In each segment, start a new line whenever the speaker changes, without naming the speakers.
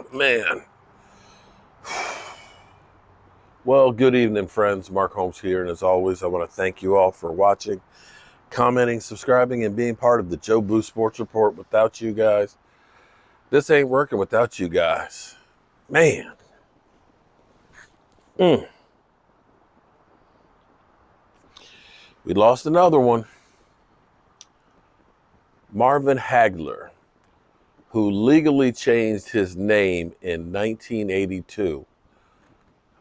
Oh, man. Well, good evening, friends. Mark Holmes here. And as always, I want to thank you all for watching, commenting, subscribing, and being part of the Jobu Sports Report. Without you guys, this ain't working without you guys. Man. We lost another one. Marvin Haggler, who legally changed his name in 1982.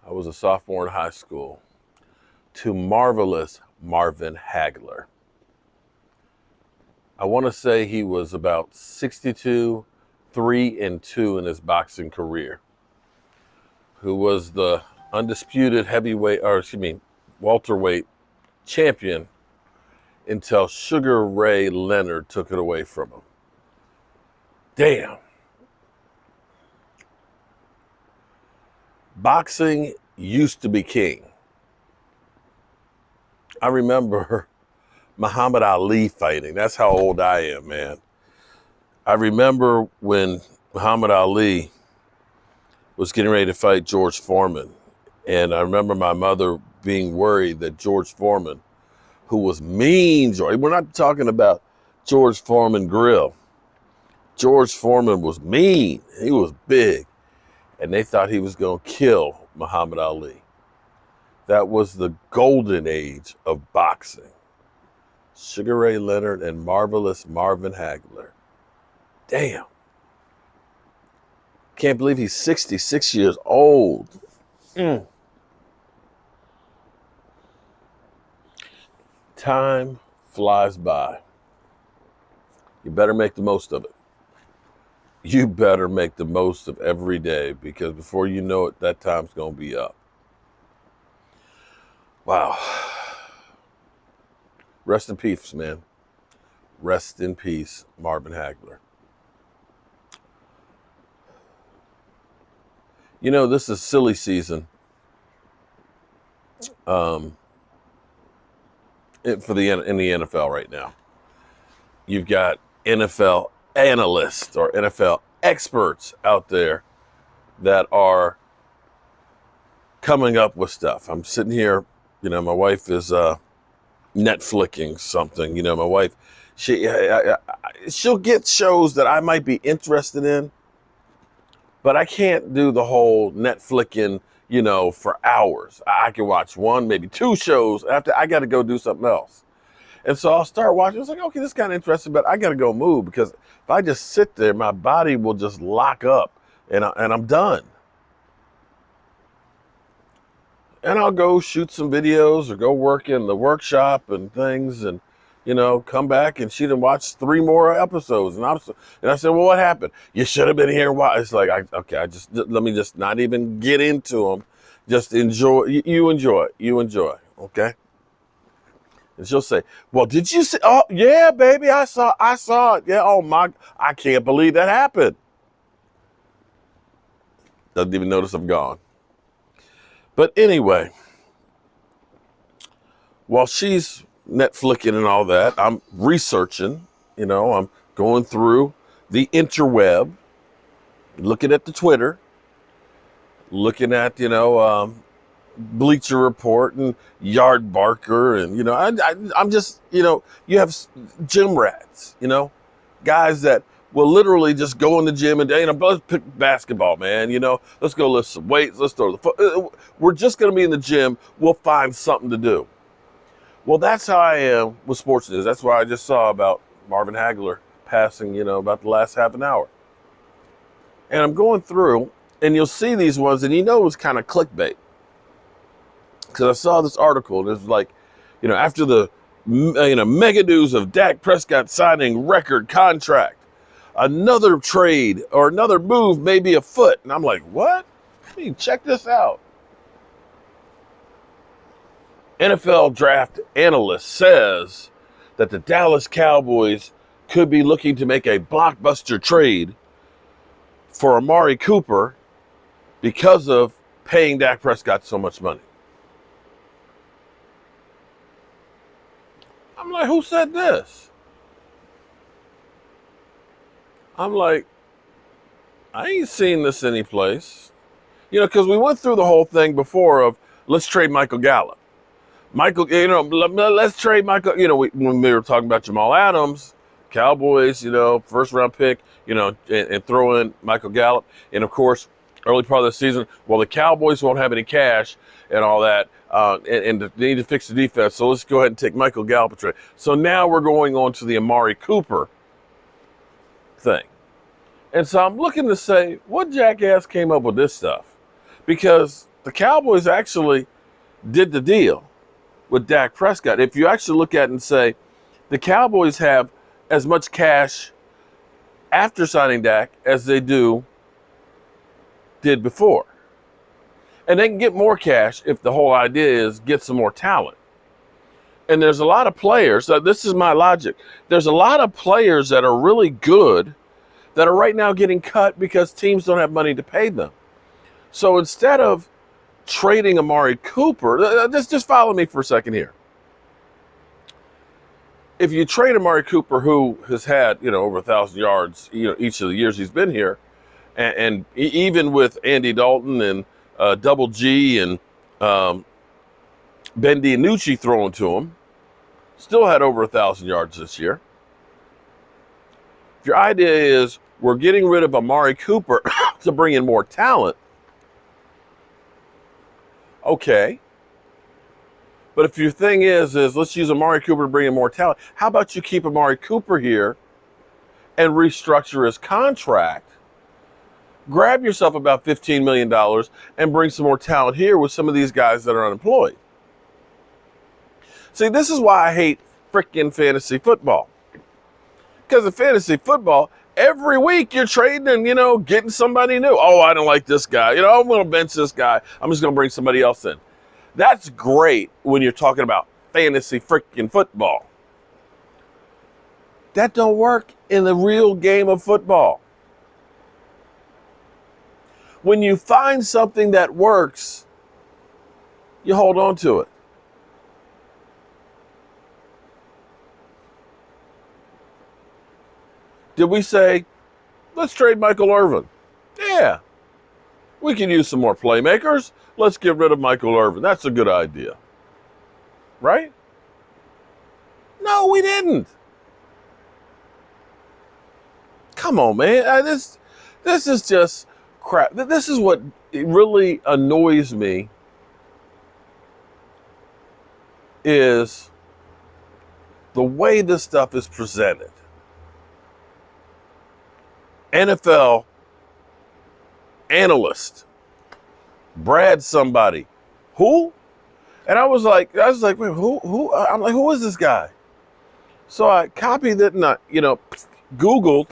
I was a sophomore in high school, to Marvellous Marvin Haggler. I want to say he was about 62, 3-2 in his boxing career, who was the undisputed welterweight champion until Sugar Ray Leonard took it away from him. Damn. Boxing used to be king. I remember Muhammad Ali fighting. That's how old I am, man. I remember when Muhammad Ali was getting ready to fight George Foreman. And I remember my mother being worried that George Foreman, who was mean, we're not talking about George Foreman grill. George Foreman was mean. He was big. And they thought he was going to kill Muhammad Ali. That was the golden age of boxing. Sugar Ray Leonard and Marvellous Marvin Haggler. Damn. Can't believe he's 66 years old. Time flies by. You better make the most of it. You better make the most of every day, because before you know it, that time's going to be up. Wow. Rest in peace, man. Rest in peace, Marvin Haggler. You know, this is silly season in the NFL right now. You've got NFL analysts or NFL experts out there that are coming up with stuff. I'm sitting here, my wife is Netflicking something. My wife, she'll get shows that I might be interested in, but I can't do the whole Netflicking, for hours. I can watch one, maybe two shows. After I got to go do something else. And so I'll start watching. It's like, okay, this is kind of interesting, but I got to go move, because if I just sit there, my body will just lock up and I'm done. And I'll go shoot some videos or go work in the workshop and things, and come back, and she done watched 3 more episodes, and I said, well, what happened? You should have been here. Why? It's like, let me just not even get into them. Just enjoy. You enjoy. Okay. And she'll say, well, did you see? Oh, yeah, baby, I saw it. Yeah. Oh my, I can't believe that happened. Doesn't even notice I'm gone. But anyway, while she's Netflixing and all that, I'm researching, I'm going through the interweb, looking at the Twitter, looking at, Bleacher Report and Yard Barker. And, I'm just, you have gym rats, guys that will literally just go in the gym and, let's pick basketball, man, let's go lift some weights, let's throw the foot. We're just going to be in the gym. We'll find something to do. Well, that's how I am with sports news. That's why I just saw about Marvin Haggler passing, about the last half an hour. And I'm going through, and you'll see these ones, and it's kind of clickbait. Because I saw this article, and it was like, after the, mega news of Dak Prescott signing record contract, another trade or another move may be afoot. And I'm like, what? I mean, check this out. NFL draft analyst says that the Dallas Cowboys could be looking to make a blockbuster trade for Amari Cooper because of paying Dak Prescott so much money. I'm like, who said this? I'm like, I ain't seen this anyplace. Because we went through the whole thing before of let's trade Michael Gallup. Let's trade Michael. When we were talking about Jamal Adams, Cowboys, first round pick, and throw in Michael Gallup. And of course, early part of the season, well, the Cowboys won't have any cash and all that, and they need to fix the defense. So let's go ahead and take Michael Gallup and trade. So now we're going on to the Amari Cooper thing. And so I'm looking to say, what jackass came up with this stuff? Because the Cowboys actually did the deal with Dak Prescott. If you actually look at it and say, the Cowboys have as much cash after signing Dak as they did before. And they can get more cash if the whole idea is get some more talent. And there's a lot of players, so this is my logic, there's a lot of players that are really good that are right now getting cut because teams don't have money to pay them. So instead of trading Amari Cooper, just follow me for a second here. If you trade Amari Cooper, who has had, over 1,000 yards, each of the years he's been here, and even with Andy Dalton and Double G and Ben DiNucci throwing to him, still had over 1,000 yards this year. If your idea is we're getting rid of Amari Cooper to bring in more talent, okay. But if your thing is let's use Amari Cooper to bring in more talent, how about you keep Amari Cooper here and restructure his contract? Grab yourself about $15 million and bring some more talent here with some of these guys that are unemployed. See, this is why I hate freaking fantasy football. Because in fantasy football, every week you're trading and, getting somebody new. Oh, I don't like this guy. I'm going to bench this guy. I'm just going to bring somebody else in. That's great when you're talking about fantasy freaking football. That don't work in the real game of football. When you find something that works, you hold on to it. Did we say, let's trade Michael Irvin? Yeah. We can use some more playmakers. Let's get rid of Michael Irvin. That's a good idea. Right? No, we didn't. Come on, man. This is just crap. This is what really annoys me is the way this stuff is presented. NFL analyst, Brad somebody, who? And I was like, wait, who? I'm like, who is this guy? So I copied it and I, Googled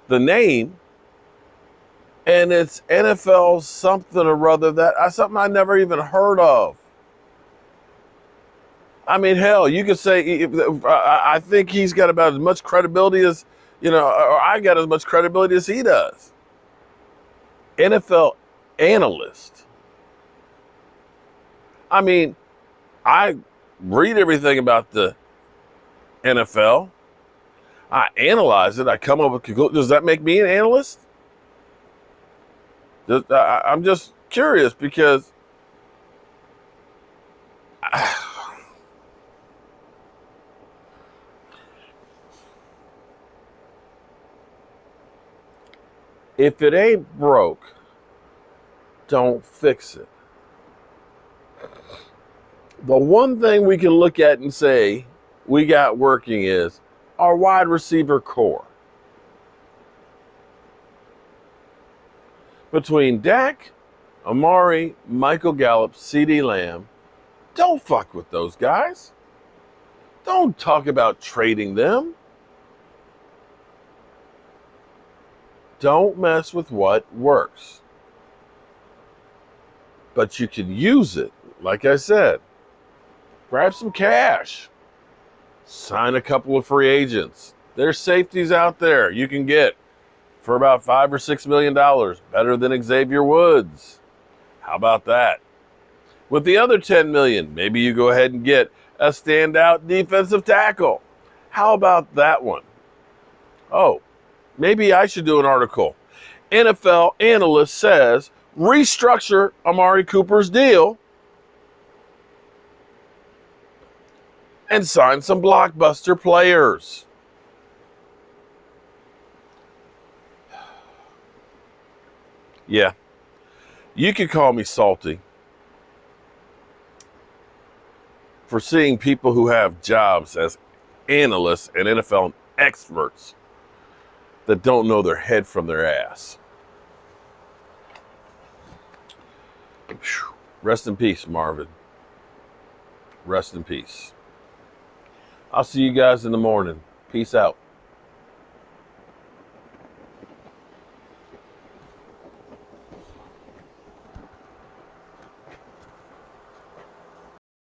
the name, and it's NFL something or other something I never even heard of. I mean, hell, you could say I think he's got about as much credibility as. Or I got as much credibility as he does. NFL analyst. I mean, I read everything about the NFL. I analyze it. I come up with conclusions. Does that make me an analyst? I'm just curious because if it ain't broke, don't fix it. The one thing we can look at and say we got working is our wide receiver core. Between Dak, Amari, Michael Gallup, CeeDee Lamb, don't fuck with those guys. Don't talk about trading them. Don't mess with what works. But you can use it. Like I said, grab some cash. Sign a couple of free agents. There's safeties out there you can get for about $5 or $6 million. Better than Xavier Woods. How about that? With the other $10 million, maybe you go ahead and get a standout defensive tackle. How about that one? Oh, maybe I should do an article. NFL analyst says restructure Amari Cooper's deal and sign some blockbuster players. Yeah, you could call me salty for seeing people who have jobs as analysts and NFL experts that don't know their head from their ass. Rest in peace, Marvin. Rest in peace. I'll see you guys in the morning. Peace out.